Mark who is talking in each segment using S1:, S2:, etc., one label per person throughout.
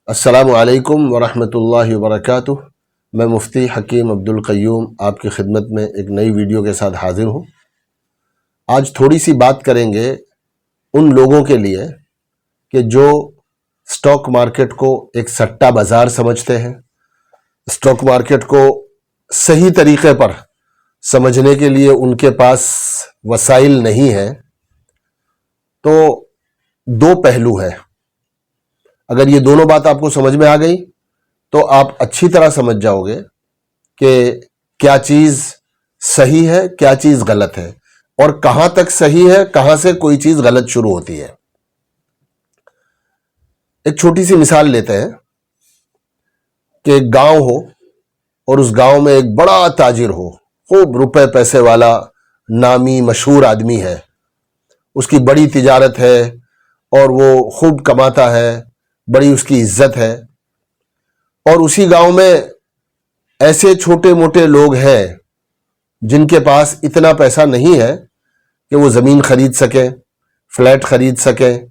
S1: अस्सलामु अलैकुम वरहमतुल्लाहि वबरकातुह। मैं मुफ्ती हकीम अब्दुल क़य्यूम आपकी खिदमत में एक नई वीडियो के साथ हाज़िर हूँ। आज थोड़ी सी बात करेंगे उन लोगों के लिए कि जो स्टॉक मार्केट को एक सट्टा बाज़ार समझते हैं, स्टॉक मार्केट को सही तरीक़े पर समझने के लिए उनके पास वसाइल नहीं है। तो दो पहलू हैं। अगर ये दोनों बात आपको समझ में आ गई तो आप अच्छी तरह समझ जाओगे कि क्या चीज़ सही है, क्या चीज़ गलत है और कहाँ तक सही है, कहाँ से कोई चीज़ गलत शुरू होती है। एक छोटी सी मिसाल लेते हैं कि एक गांव हो और उस गांव में एक बड़ा ताजिर हो, खूब रुपए पैसे वाला नामी मशहूर आदमी है, उसकी बड़ी तिजारत है और वो खूब कमाता है, बड़ी उसकी इज्जत है। और उसी गांव में ऐसे छोटे मोटे लोग हैं जिनके पास इतना पैसा नहीं है कि वो ज़मीन खरीद सकें, फ्लैट खरीद सकें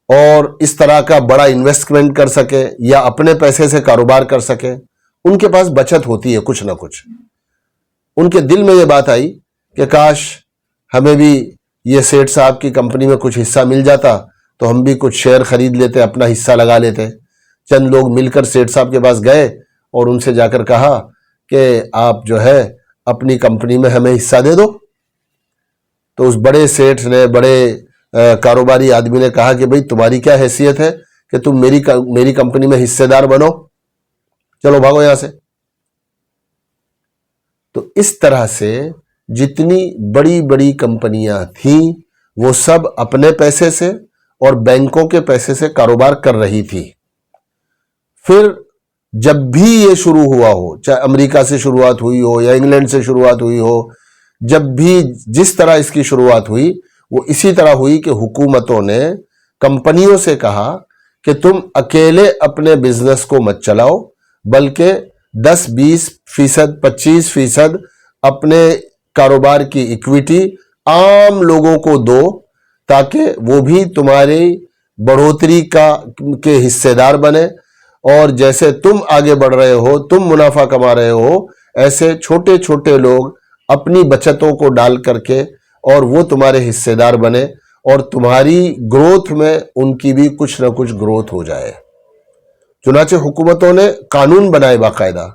S1: और इस तरह का बड़ा इन्वेस्टमेंट कर सके या अपने पैसे से कारोबार कर सके। उनके पास बचत होती है कुछ ना कुछ। उनके दिल में ये बात आई कि काश हमें भी ये सेठ साहब की कंपनी में कुछ हिस्सा मिल जाता तो हम भी कुछ शेयर खरीद लेते, अपना हिस्सा लगा लेते। चंद लोग मिलकर सेठ साहब के पास गए और उनसे जाकर कहा कि आप जो है अपनी कंपनी में हमें हिस्सा दे दो। तो उस बड़े सेठ ने, बड़े कारोबारी आदमी ने कहा कि भाई तुम्हारी क्या हैसियत है कि तुम मेरी कंपनी में हिस्सेदार बनो, चलो भागो यहां से। तो इस तरह से जितनी बड़ी बड़ी कंपनियां थीं वो सब अपने पैसे से और बैंकों के पैसे से कारोबार कर रही थी। फिर जब भी ये शुरू हुआ हो, चाहे अमेरिका से शुरुआत हुई हो या इंग्लैंड से शुरुआत हुई हो, जब भी जिस तरह इसकी शुरुआत हुई वो इसी तरह हुई कि हुकूमतों ने कंपनियों से कहा कि तुम अकेले अपने बिजनेस को मत चलाओ, बल्कि 10-20%, 25% अपने कारोबार की इक्विटी आम लोगों को दो ताकि वो भी तुम्हारी बढ़ोतरी के हिस्सेदार बने। और जैसे तुम आगे बढ़ रहे हो, तुम मुनाफा कमा रहे हो, ऐसे छोटे छोटे लोग अपनी बचतों को डाल करके और वो तुम्हारे हिस्सेदार बने और तुम्हारी ग्रोथ में उनकी भी कुछ ना कुछ ग्रोथ हो जाए। चुनाचे हुकूमतों ने कानून बनाए, बाकायदा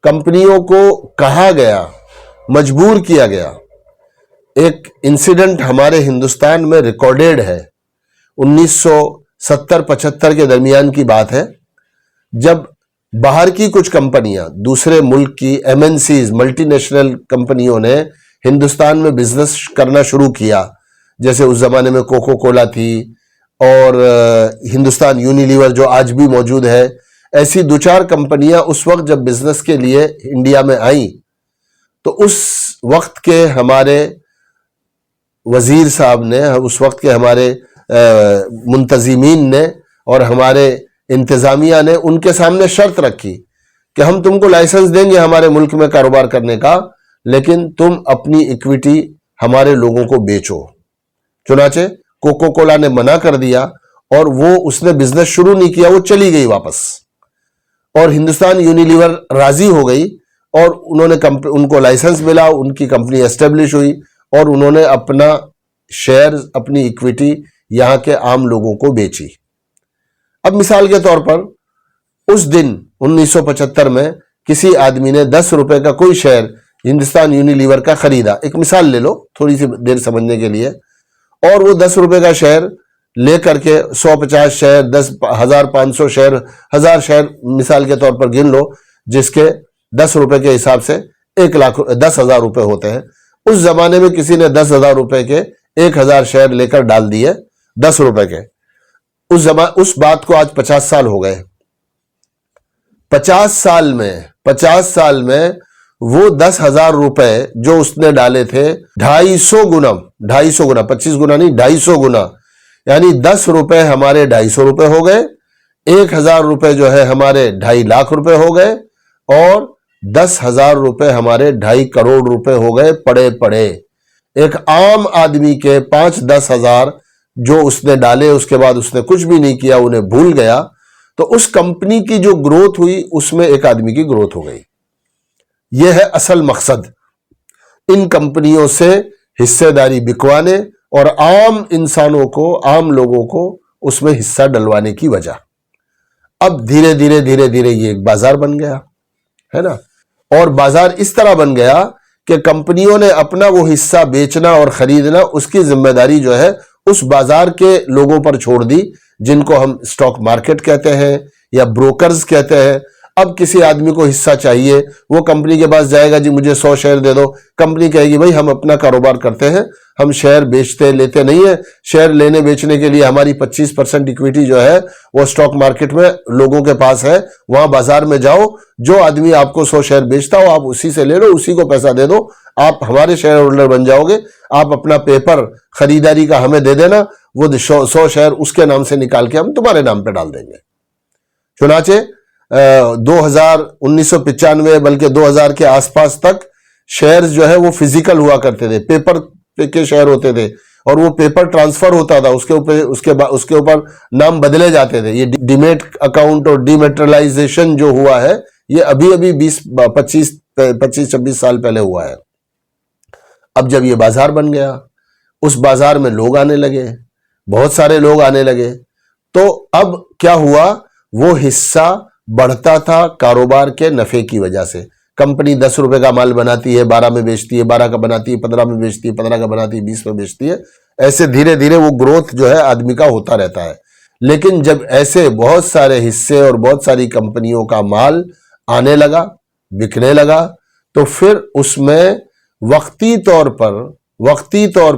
S1: कंपनियों को कहा गया, मजबूर किया गया। एक इंसिडेंट हमारे हिंदुस्तान में रिकॉर्डेड है, 1970-75 के दरमियान की बात है, जब बाहर की कुछ कंपनियां, दूसरे मुल्क की एमएनसीज, मल्टीनेशनल कंपनियों ने हिंदुस्तान में बिजनेस करना शुरू किया। जैसे उस जमाने में कोको कोला थी और हिंदुस्तान यूनिलीवर जो आज भी मौजूद है। ऐसी दो चार कंपनियां उस वक्त जब बिजनेस के लिए इंडिया में आई तो उस वक्त के हमारे वजीर साहब ने, उस वक्त के हमारे मुंतजिमीन ने और हमारे इंतजामिया ने उनके सामने शर्त रखी कि हम तुमको लाइसेंस देंगे हमारे मुल्क में कारोबार करने का, लेकिन तुम अपनी इक्विटी हमारे लोगों को बेचो। चुनाचे कोको कोला ने मना कर दिया और वो उसने बिजनेस शुरू नहीं किया, वो चली गई वापस। और हिंदुस्तान यूनिलीवर राजी हो गई और उनको लाइसेंस मिला, उनकी कंपनी एस्टेब्लिश हुई और उन्होंने अपना शेयर, अपनी इक्विटी यहां के आम लोगों को बेची। अब मिसाल के तौर पर उस दिन 1975 में किसी आदमी ने 10 रुपए का कोई शेयर हिंदुस्तान यूनिलीवर का खरीदा। एक मिसाल ले लो थोड़ी सी देर समझने के लिए। और वो 10 रुपए का शेयर लेकर के 150 शेयर, 10,000, 500 शेयर, 1000 शेयर मिसाल के तौर पर गिन लो, जिसके 10 रुपए के हिसाब से 10,000 रुपए होते हैं। उस जमाने में किसी ने 10,000 रुपए के 1,000 शेयर लेकर डाल दिए 10 रुपए के। उस बात को आज 50 साल हो गए। 50 साल में वो 10,000 रुपए जो उसने डाले थे 250 गुना, 25 गुना नहीं, 250 गुना, यानी 10 रुपए हमारे 250 रुपए हो गए, 1,000 रुपए जो है हमारे 2.5 लाख रुपए हो गए और 10,000 रुपए हमारे 2.5 करोड़ रुपए हो गए पड़े पड़े। एक आम आदमी के 5-10 हजार जो उसने डाले, उसके बाद उसने कुछ भी नहीं किया, उन्हें भूल गया, तो उस कंपनी की जो ग्रोथ हुई उसमें एक आदमी की ग्रोथ हो गई। यह है असल मकसद, इन कंपनियों से हिस्सेदारी बिकवाने और आम इंसानों को, आम लोगों को उसमें हिस्सा डलवाने की वजह। अब धीरे धीरे धीरे धीरे ये एक बाजार बन गया, है ना। और बाजार इस तरह बन गया कि कंपनियों ने अपना वो हिस्सा बेचना और खरीदना, उसकी जिम्मेदारी जो है उस बाजार के लोगों पर छोड़ दी, जिनको हम स्टॉक मार्केट कहते हैं या ब्रोकर्स कहते हैं। अब किसी आदमी को हिस्सा चाहिए, वो कंपनी के पास जाएगा, जी मुझे 100 शेयर दे दो। कंपनी कहेगी भाई हम अपना कारोबार करते हैं, हम शेयर बेचते लेते नहीं है। शेयर लेने बेचने के लिए हमारी 25% इक्विटी जो है वो स्टॉक मार्केट में लोगों के पास है। वहां बाजार में जाओ, जो आदमी आपको 100 शेयर बेचता हो आप उसी से ले लो, उसी को पैसा दे दो, आप हमारे शेयर होल्डर बन जाओगे। आप अपना पेपर खरीदारी का हमें दे देना, वो 100 शेयर उसके नाम से निकाल के हम तुम्हारे नाम पे डाल देंगे। चुनाचे 1995 बल्कि 2000 के आसपास तक शेयर्स जो है वो फिजिकल हुआ करते थे, पेपर के शेयर होते थे, और वो पेपर ट्रांसफर होता था, उसके ऊपर नाम बदले जाते थे। ये डीमेट अकाउंट और डीमेटेरियलाइजेशन जो हुआ है ये अभी अभी 25-26 साल पहले हुआ है। अब जब ये बाजार बन गया, उस बाजार में लोग आने लगे, बहुत सारे लोग आने लगे, तो अब क्या हुआ, वो हिस्सा बढ़ता था कारोबार के नफे की वजह से। कंपनी 10 रुपए का माल बनाती है, 12 में बेचती है, 12 का बनाती है, 15 में बेचती है, 15 का बनाती है, 20 में बेचती है। ऐसे धीरे धीरे वो ग्रोथ जो है आदमी का होता रहता है। लेकिन जब ऐसे बहुत सारे हिस्से और बहुत सारी कंपनियों का माल आने लगा, बिकने लगा, तो फिर उसमें वक्ती तौर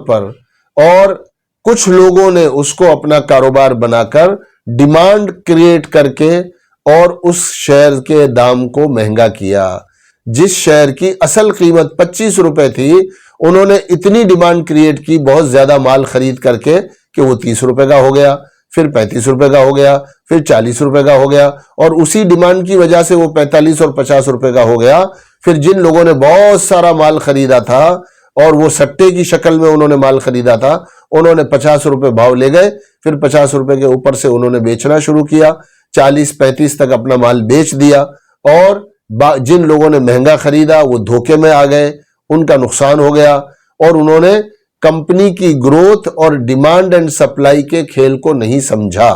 S1: पर और कुछ लोगों ने उसको अपना कारोबार बनाकर डिमांड क्रिएट करके और उस शेयर के दाम को महंगा किया। जिस शेयर की असल कीमत 25 रुपए थी, उन्होंने इतनी डिमांड क्रिएट की बहुत ज्यादा माल खरीद करके कि वो 30 रुपए का हो गया, फिर 35 रुपए का हो गया, फिर 40 रुपए का हो गया, और उसी डिमांड की वजह से वो 45 और 50 रुपए का हो गया। फिर जिन लोगों ने बहुत सारा माल खरीदा था और वो सट्टे की शक्ल में उन्होंने माल खरीदा था, उन्होंने 50 रुपए भाव ले गए, फिर 50 रुपए के ऊपर से उन्होंने बेचना शुरू किया, 40-35 तक अपना माल बेच दिया, और जिन लोगों ने महंगा खरीदा वो धोखे में आ गए, उनका नुकसान हो गया, और उन्होंने कंपनी की ग्रोथ और डिमांड एंड सप्लाई के खेल को नहीं समझा।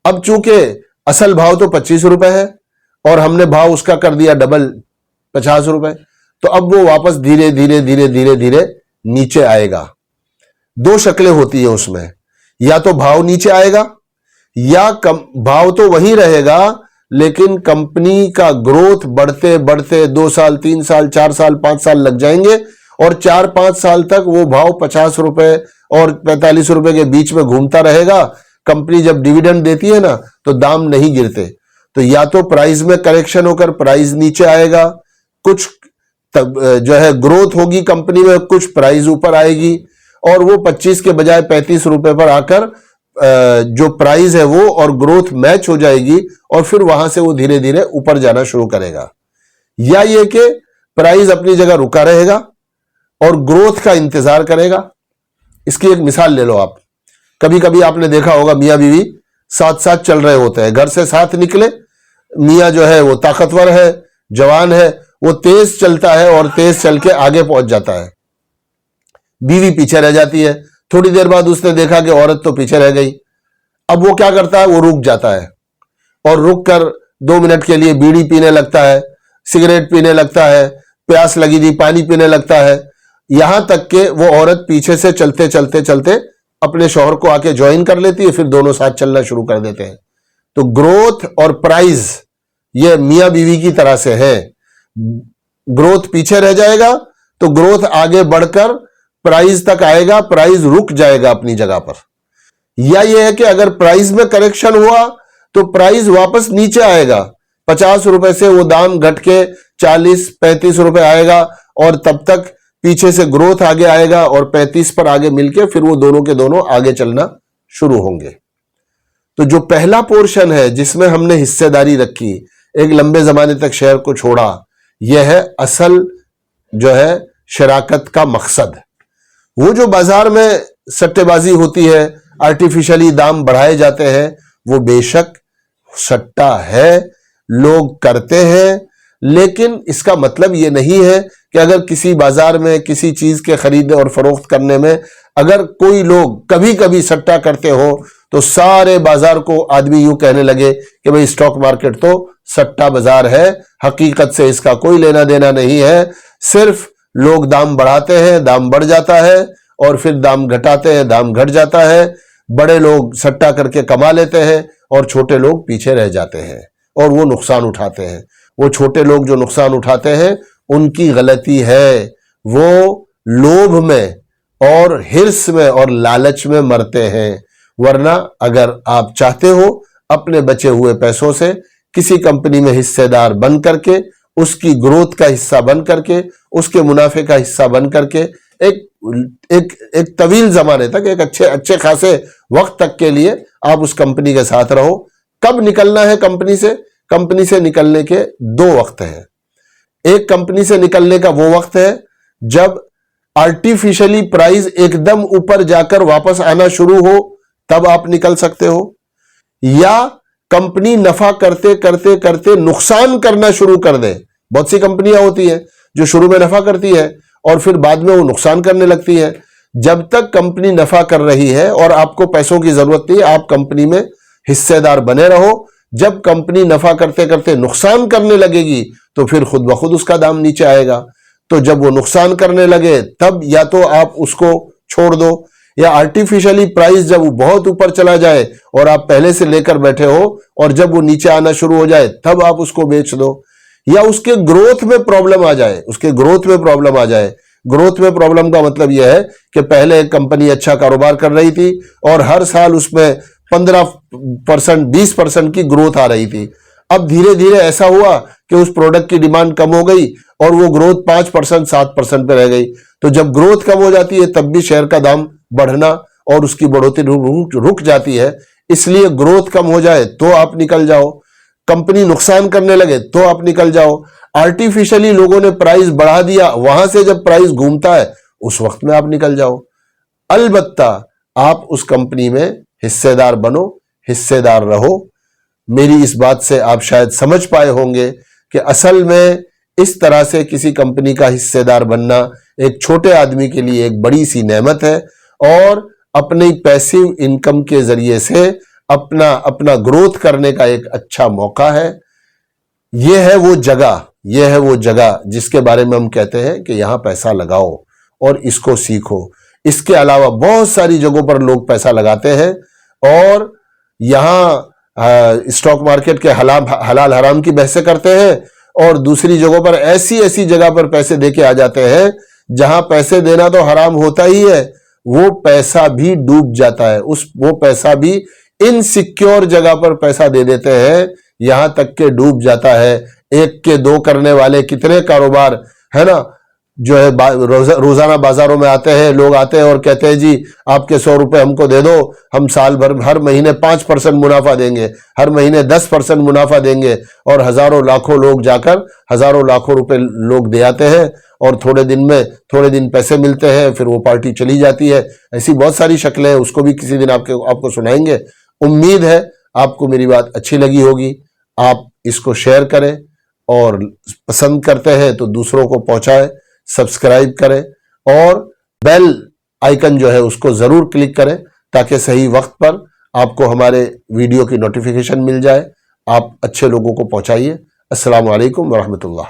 S1: अब चूंकि असल भाव तो 25 रुपए है और हमने भाव उसका कर दिया डबल 50 रुपए, तो अब वो वापस धीरे धीरे धीरे धीरे धीरे नीचे आएगा। दो शक्लें होती है उसमें, या तो भाव नीचे आएगा या भाव तो वही रहेगा, लेकिन कंपनी का ग्रोथ बढ़ते बढ़ते 2 साल 3 साल 4 साल 5 साल लग जाएंगे, और 4-5 साल तक वो भाव 50 रुपए और 45 रुपए के बीच में घूमता रहेगा। कंपनी जब डिविडेंड देती है ना तो दाम नहीं गिरते, तो या तो प्राइस में करेक्शन होकर प्राइस नीचे आएगा, कुछ जो है ग्रोथ होगी कंपनी में, कुछ प्राइस ऊपर आएगी, और वो 25 के बजाय 35 रुपए पर आकर जो प्राइस है वो और ग्रोथ मैच हो जाएगी, और फिर वहां से वो धीरे धीरे ऊपर जाना शुरू करेगा। या ये कि प्राइस अपनी जगह रुका रहेगा और ग्रोथ का इंतजार करेगा। इसकी एक मिसाल ले लो आप। कभी कभी आपने देखा होगा मियां बीवी साथ साथ चल रहे होते हैं, घर से साथ निकले, मियां जो है वो ताकतवर है, जवान है, वो तेज चलता है और तेज चल के आगे पहुंच जाता है, बीवी पीछे रह जाती है। थोड़ी देर बाद उसने देखा कि औरत तो पीछे रह गई। अब वो क्या करता है, वो रुक जाता है और रुक कर 2 मिनट के लिए बीड़ी पीने लगता है, सिगरेट पीने लगता है, प्यास लगी थी पानी पीने लगता है, यहां तक कि वो औरत पीछे से चलते चलते चलते अपने शौहर को आके ज्वाइन कर लेती है, फिर दोनों साथ चलना शुरू कर देते हैं। तो ग्रोथ और प्राइस ये मियां बीवी की तरह से है। ग्रोथ पीछे रह जाएगा तो ग्रोथ आगे बढ़कर प्राइस तक आएगा, प्राइस रुक जाएगा अपनी जगह पर। या यह है कि अगर प्राइस में करेक्शन हुआ तो प्राइस वापस नीचे आएगा, 50 रुपए से वो दाम घट के 40-35 रुपए आएगा, और तब तक पीछे से ग्रोथ आगे आएगा और 35 पर आगे मिलके फिर वो दोनों के दोनों आगे चलना शुरू होंगे। तो जो पहला पोर्शन है जिसमें हमने हिस्सेदारी रखी, एक लंबे जमाने तक शेयर को छोड़ा, यह है असल जो है शराकत का मकसद। वो जो बाजार में सट्टेबाजी होती है, आर्टिफिशियली दाम बढ़ाए जाते हैं, वो बेशक सट्टा है, लोग करते हैं, लेकिन इसका मतलब ये नहीं है कि अगर किसी बाजार में किसी चीज के खरीद और फरोख्त करने में अगर कोई लोग कभी कभी सट्टा करते हो तो सारे बाजार को आदमी यूं कहने लगे कि भाई स्टॉक मार्केट तो सट्टा बाजार है। हकीकत से इसका कोई लेना देना नहीं है, सिर्फ लोग दाम बढ़ाते हैं, दाम बढ़ जाता है, और फिर दाम घटाते हैं, दाम घट जाता है। बड़े लोग सट्टा करके कमा लेते हैं और छोटे लोग पीछे रह जाते हैं और वो नुकसान उठाते हैं। वो छोटे लोग जो नुकसान उठाते हैं उनकी गलती है, वो लोभ में और हिर्स में और लालच में मरते हैं। वरना अगर आप चाहते हो अपने बचे हुए पैसों से किसी कंपनी में हिस्सेदार बन करके, उसकी ग्रोथ का हिस्सा बन करके, उसके मुनाफे का हिस्सा बन करके एक तवील जमाने तक, एक अच्छे खासे वक्त तक के लिए आप उस कंपनी के साथ रहो। कब निकलना है कंपनी से? कंपनी से निकलने के दो वक्त हैं। एक कंपनी से निकलने का वो वक्त है जब आर्टिफिशियली प्राइस एकदम ऊपर जाकर वापस आना शुरू हो, तब आप निकल सकते हो। या कंपनी नफा करते करते करते नुकसान करना शुरू कर दे। बहुत सी कंपनियां होती है जो शुरू में नफा करती है और फिर बाद में वो नुकसान करने लगती है। जब तक कंपनी नफा कर रही है और आपको पैसों की जरूरत नहीं, आप कंपनी में हिस्सेदार बने रहो। जब कंपनी नफा करते करते नुकसान करने लगेगी तो फिर खुद ब खुद उसका दाम नीचे आएगा। तो जब वो नुकसान करने लगे तब या तो आप उसको छोड़ दो, या आर्टिफिशियली प्राइस जब वो बहुत ऊपर चला जाए और आप पहले से लेकर बैठे हो और जब वो नीचे आना शुरू हो जाए तब आप उसको बेच दो। या उसके ग्रोथ में प्रॉब्लम आ जाए, उसके ग्रोथ में प्रॉब्लम आ जाए। ग्रोथ में प्रॉब्लम का मतलब यह है कि पहले एक कंपनी अच्छा कारोबार कर रही थी और हर साल उसमें 15% 20% की ग्रोथ आ रही थी। अब धीरे धीरे ऐसा हुआ कि उस प्रोडक्ट की डिमांड कम हो गई और वो ग्रोथ 5% 7% पे रह गई। तो जब ग्रोथ कम हो जाती है तब भी शेयर का दाम बढ़ना और उसकी बढ़ोतरी रुक जाती है। इसलिए ग्रोथ कम हो जाए तो आप निकल जाओ, कंपनी नुकसान करने लगे तो आप निकल जाओ। आर्टिफिशियली लोगों ने प्राइस बढ़ा दिया, वहां से जब प्राइस घूमता है उस वक्त में आप निकल जाओ। अलबत्ता आप उस कंपनी में हिस्सेदार बनो, हिस्सेदार रहो। मेरी इस बात से आप शायद समझ पाए होंगे कि असल में इस तरह से किसी कंपनी का हिस्सेदार बनना एक छोटे आदमी के लिए एक बड़ी सी नेमत है और अपनी पैसिव इनकम के जरिए से अपना ग्रोथ करने का एक अच्छा मौका है। यह है वो जगह जिसके बारे में हम कहते हैं कि यहां पैसा लगाओ और इसको सीखो। इसके अलावा बहुत सारी जगहों पर लोग पैसा लगाते हैं और यहां स्टॉक मार्केट के हलाल हराम की बहसें करते हैं और दूसरी जगहों पर ऐसी जगह पर पैसे देके आ जाते हैं जहां पैसे देना तो हराम होता ही है, वो पैसा भी डूब जाता है। वो पैसा भी इनसिक्योर जगह पर पैसा दे देते हैं, यहां तक के डूब जाता है। एक के दो करने वाले कितने कारोबार है ना, जो है रोजाना बाजारों में आते हैं, लोग आते हैं और कहते हैं जी आपके 100 रुपए हमको दे दो, हम साल भर हर महीने 5% मुनाफा देंगे, हर महीने 10% मुनाफा देंगे, और हजारों लाखों लोग जाकर हजारों लाखों रुपए लोग दे आते हैं और थोड़े दिन पैसे मिलते हैं, फिर वो पार्टी चली जाती है। ऐसी बहुत सारी शक्लें हैं, उसको भी किसी दिन आपको सुनाएंगे। उम्मीद है आपको मेरी बात अच्छी लगी होगी। आप इसको शेयर करें और पसंद करते हैं तो दूसरों को पहुंचाएं, सब्सक्राइब करें और बेल आइकन जो है उसको जरूर क्लिक करें ताकि सही वक्त पर आपको हमारे वीडियो की नोटिफिकेशन मिल जाए। आप अच्छे लोगों को पहुंचाइए। अस्सलाम वालेकुम वरहमतुल्लाह।